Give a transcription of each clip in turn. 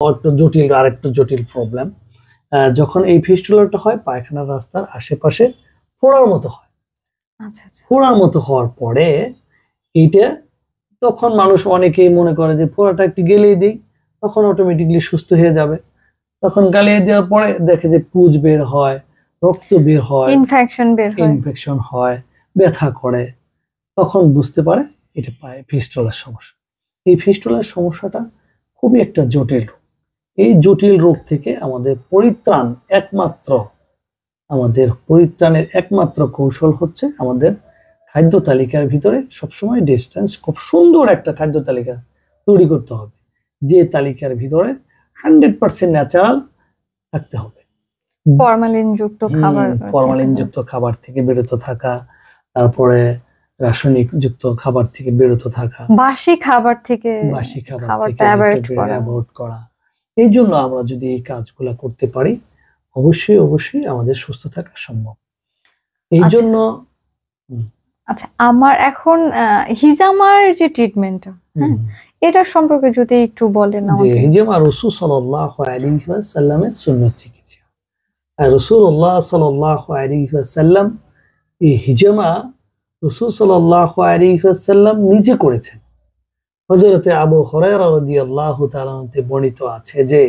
একটু জটিল, আরেকটু জটিল প্রবলেম। যখন এই ফিস্টুলাটা হয় পায়খানার রাস্তার আশেপাশে ফোড়ার মতো হয়। আচ্ছা আচ্ছা। ফোড়ার মতো হওয়ার পরে এইটা তখন মানুষ অনেকেই মনে করে যে ফোড়াটা একটু গেলেই দিই, তখন অটোমেটিকলি সুস্থ হয়ে যাবে। তখন গালিয়ে দেওয়ার পরে দেখে যে পুজ বের হয়, রক্ত বের হয়, ইনফেকশন হয়, ব্যথা করে। তখন বুঝতে পারে এটা পায়ে ফিস্টুলার সমস্যা। এই ফিস্টুলার সমস্যাটা খুবই একটা জটিল রোগ। এই জটিল রোগ থেকে আমাদের পরিত্রাণের একমাত্র কৌশল হচ্ছে আমাদের খাদ্য তালিকার ভিতরে সবসময় ডিস্টেন্স, খুব সুন্দর একটা খাদ্য তালিকা তৈরি করতে হবে, যে তালিকার ভিতরে 100% ন্যাচারাল থাকতে হবে। ফরমালিন যুক্ত খাবার থেকে বিরত থাকা, তারপরে রাসায়নিক যুক্ত খাবার থেকে বিরত থাকা, বাসি খাবার থেকে অ্যাভয়েড করা। এই জন্য আমরা যদি এই কাজগুলো করতে পারি, অবশ্যই আমাদের সুস্থ থাকা সম্ভব। এই জন্য আচ্ছা, আমার এখন হিজামার যে ট্রিটমেন্টটা, এটা সম্পর্কে যদি একটু বলেন আমাকে। যে হিজামা রাসূল সাল্লাল্লাহু আলাইহি ওয়াসাল্লামের সুন্নাত চিকিৎসা। আর রাসূলুল্লাহ সাল্লাল্লাহু আলাইহি ওয়াসাল্লাম এই হিজামা রাসূল সাল্লাল্লাহু আলাইহি ওয়াসাল্লাম নিজে করেছেন। হযরতে আবু হুরায়রা রাদিয়াল্লাহু তাআলা হতে বর্ণিত আছে যে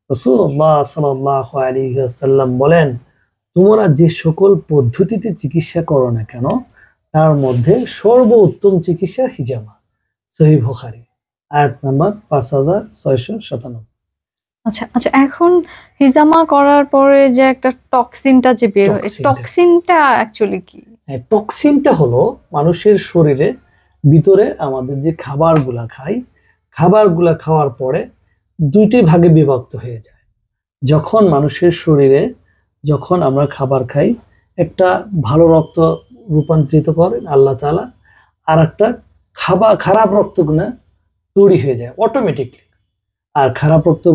রাসূলুল্লাহ সাল্লাল্লাহু আলাইহি ওয়াসাল্লাম বলেন, তোমরা যে সকল পদ্ধতিতে চিকিৎসা করো না কেন, তার মধ্যে সর্বোত্তম চিকিৎসা হিজামা। সহিহ বুখারী আয়াত নাম্বার 5697। আচ্ছা আচ্ছা, এখন হিজামা করার পরে যে একটা টক্সিনটা যে বের হয়, টক্সিনটা অ্যাকচুয়ালি কি? টক্সিনটা হলো মানুষের শরীরে ভিতরে আমাদের যে খাবারগুলা খাওয়ার পরে দুইটি ভাগে বিভক্ত হয়ে যায়। যখন মানুষের শরীরে যখন আমরা খাবার খাই, একটা ভালো রক্ত রূপান্তরিত করেন আল্লাহ তাআলা, আর একটা খারাপ রক্তগুলো তৈরি হয়ে যায় অটোমেটিকলি। আর খারাপ রক্ত